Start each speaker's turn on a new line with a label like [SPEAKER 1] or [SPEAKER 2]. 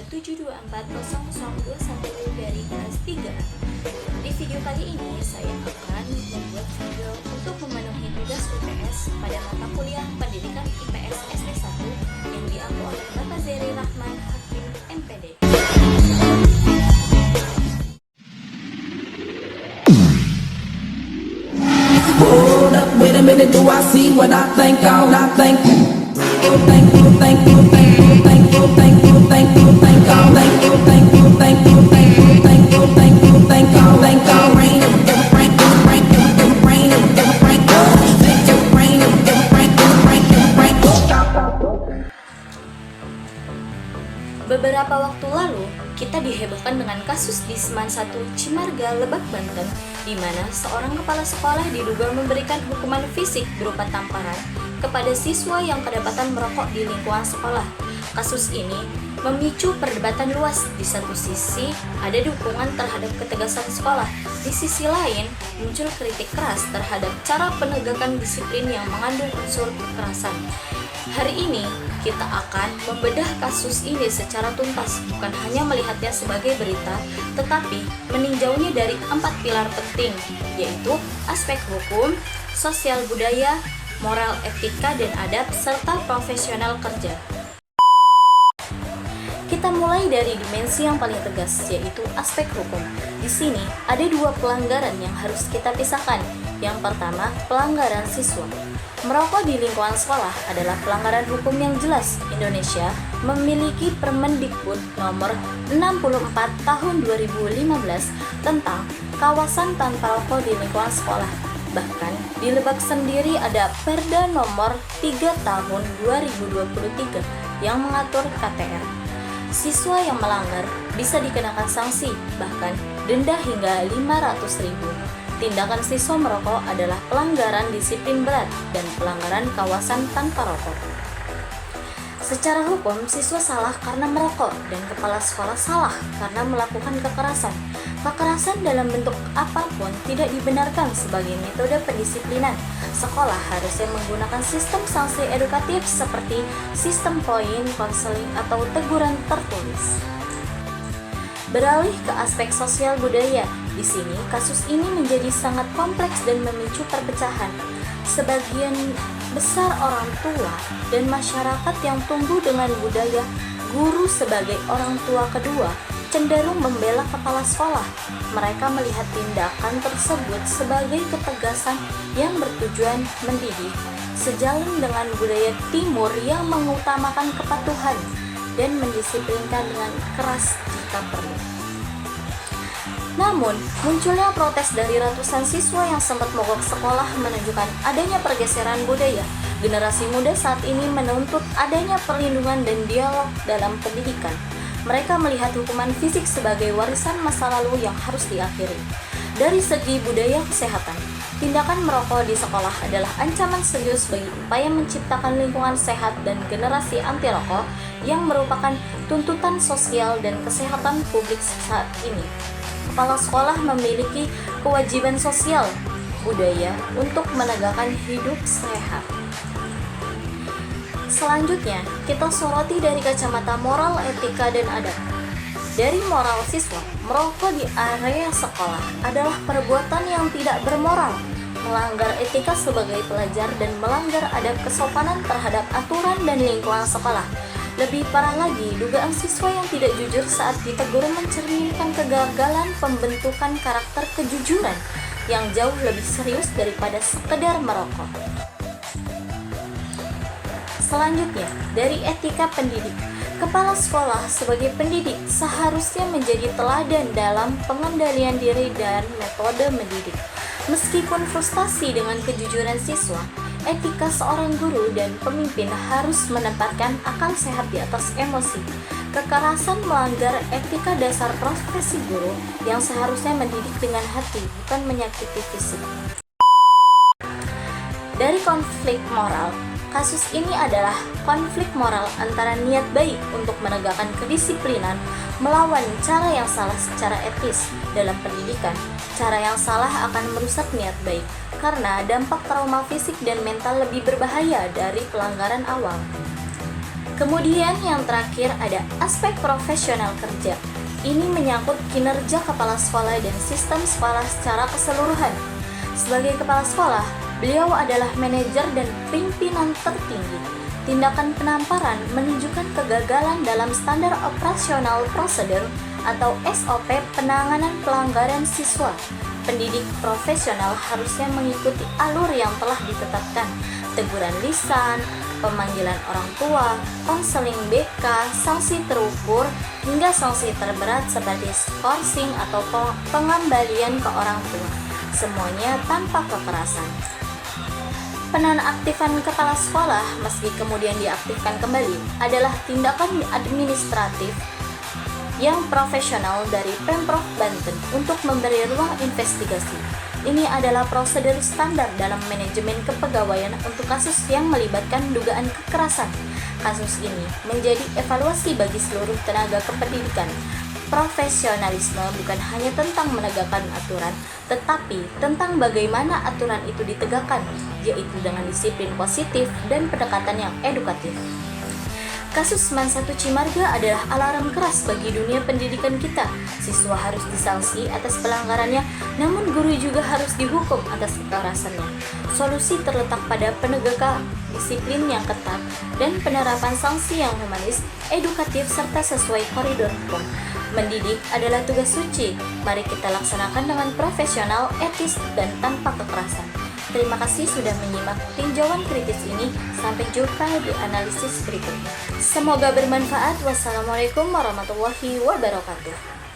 [SPEAKER 1] 7240021 dari kelas 3. Di video kali ini saya akan membuat video untuk memenuhi tugas UTS pada mata kuliah Pendidikan IPS SD1 yang diambil oleh Bapak Zeri Rahman Hakim MPD.
[SPEAKER 2] Hold up, wait a minute, do I see what I think? All I think. You think, you think, you think, you think, you think, you think, you think, all think, you think, you think, you think, you think, you think, you think, all think, all rain, rain, rain, rain, rain, rain,
[SPEAKER 1] Beberapa waktu lalu, kita dihebohkan dengan kasus di Seman 1 Cimarga, Lebak, Banten, di mana seorang kepala sekolah diduga memberikan hukuman fisik berupa tamparan kepada siswa yang kedapatan merokok di lingkungan sekolah. Kasus ini memicu perdebatan luas. Di satu sisi, ada dukungan terhadap ketegasan sekolah. Di sisi lain, muncul kritik keras terhadap cara penegakan disiplin yang mengandung unsur kekerasan. Hari ini, kita akan membedah kasus ini secara tuntas, bukan hanya melihatnya sebagai berita, tetapi meninjaunya dari 4 pilar penting, yaitu aspek hukum, sosial budaya, moral etika dan adab, serta profesional kerja. Kita mulai dari dimensi yang paling tegas, yaitu aspek hukum. Di sini ada 2 pelanggaran yang harus kita pisahkan. Yang pertama, pelanggaran siswa. Merokok di lingkungan sekolah adalah pelanggaran hukum yang jelas. Indonesia memiliki Permendikbud nomor 64 tahun 2015 tentang kawasan tanpa rokok di lingkungan sekolah. Bahkan di Lebak sendiri ada Perda nomor 3 tahun 2023 yang mengatur KTR. Siswa yang melanggar bisa dikenakan sanksi, bahkan denda hingga 500.000. Tindakan siswa merokok adalah pelanggaran disiplin berat dan pelanggaran kawasan tanpa rokok. Secara hukum, siswa salah karena merokok dan kepala sekolah salah karena melakukan kekerasan. Kekerasan dalam bentuk apapun tidak dibenarkan sebagai metode pendisiplinan. Sekolah harusnya menggunakan sistem sanksi edukatif seperti sistem poin, konseling, atau teguran tertulis. Beralih ke aspek sosial budaya. Di sini, kasus ini menjadi sangat kompleks dan memicu perpecahan. Sebagian besar orang tua dan masyarakat yang tumbuh dengan budaya guru sebagai orang tua kedua cenderung membela kepala sekolah. Mereka melihat tindakan tersebut sebagai ketegasan yang bertujuan mendidik, sejalan dengan budaya timur yang mengutamakan kepatuhan dan mendisiplinkan dengan keras jika perlu. Namun, munculnya protes dari ratusan siswa yang sempat mogok sekolah menunjukkan adanya pergeseran budaya. Generasi muda saat ini menuntut adanya perlindungan dan dialog dalam pendidikan. Mereka melihat hukuman fisik sebagai warisan masa lalu yang harus diakhiri. Dari segi budaya kesehatan, tindakan merokok di sekolah adalah ancaman serius bagi upaya menciptakan lingkungan sehat dan generasi anti rokok yang merupakan tuntutan sosial dan kesehatan publik saat ini. Kepala sekolah memiliki kewajiban sosial budaya untuk menegakkan hidup sehat. Selanjutnya, kita soroti dari kacamata moral, etika, dan adab. Dari moral siswa, merokok di area sekolah adalah perbuatan yang tidak bermoral, melanggar etika sebagai pelajar, dan melanggar adab kesopanan terhadap aturan dan lingkungan sekolah. Lebih parah lagi, dugaan siswa yang tidak jujur saat ditegur mencerminkan kegagalan pembentukan karakter kejujuran yang jauh lebih serius daripada sekedar merokok. Selanjutnya, dari etika pendidik. Kepala sekolah sebagai pendidik seharusnya menjadi teladan dalam pengendalian diri dan metode mendidik. Meskipun frustasi dengan kejujuran siswa, etika seorang guru dan pemimpin harus menempatkan akal sehat di atas emosi. Kekerasan melanggar etika dasar profesi guru yang seharusnya mendidik dengan hati, bukan menyakiti fisik. Dari konflik moral, kasus ini adalah konflik moral antara niat baik untuk menegakkan kedisiplinan melawan cara yang salah secara etis dalam pendidikan. Cara yang salah akan merusak niat baik karena dampak trauma fisik dan mental lebih berbahaya dari pelanggaran awal. Kemudian yang terakhir ada aspek profesional kerja. Ini menyangkut kinerja kepala sekolah dan sistem sekolah secara keseluruhan. Sebagai kepala sekolah, beliau adalah manajer dan pimpinan tertinggi. Tindakan penamparan menunjukkan kegagalan dalam standar operasional prosedur atau SOP penanganan pelanggaran siswa. Pendidik profesional harusnya mengikuti alur yang telah ditetapkan, teguran lisan, pemanggilan orang tua, konseling BK, sanksi terukur, hingga sanksi terberat seperti skorsing atau pengembalian ke orang tua. Semuanya tanpa kekerasan. Penonaktifan kepala sekolah meski kemudian diaktifkan kembali adalah tindakan administratif yang profesional dari Pemprov Banten untuk memberi ruang investigasi. Ini adalah prosedur standar dalam manajemen kepegawaian untuk kasus yang melibatkan dugaan kekerasan. Kasus ini menjadi evaluasi bagi seluruh tenaga kependidikan. Profesionalisme bukan hanya tentang menegakkan aturan, tetapi tentang bagaimana aturan itu ditegakkan, yaitu dengan disiplin positif dan pendekatan yang edukatif. Kasus MAN 1 Cimarga adalah alarm keras bagi dunia pendidikan kita. Siswa harus disanksi atas pelanggarannya, namun guru juga harus dihukum atas kekerasannya. Solusi terletak pada penegakan disiplin yang ketat dan penerapan sanksi yang humanis, edukatif, serta sesuai koridor hukum. Mendidik adalah tugas suci. Mari kita laksanakan dengan profesional, etis, dan tanpa kekerasan. Terima kasih sudah menyimak tinjauan kritis ini. Sampai jumpa di analisis berikutnya. Semoga bermanfaat. Wassalamualaikum warahmatullahi wabarakatuh.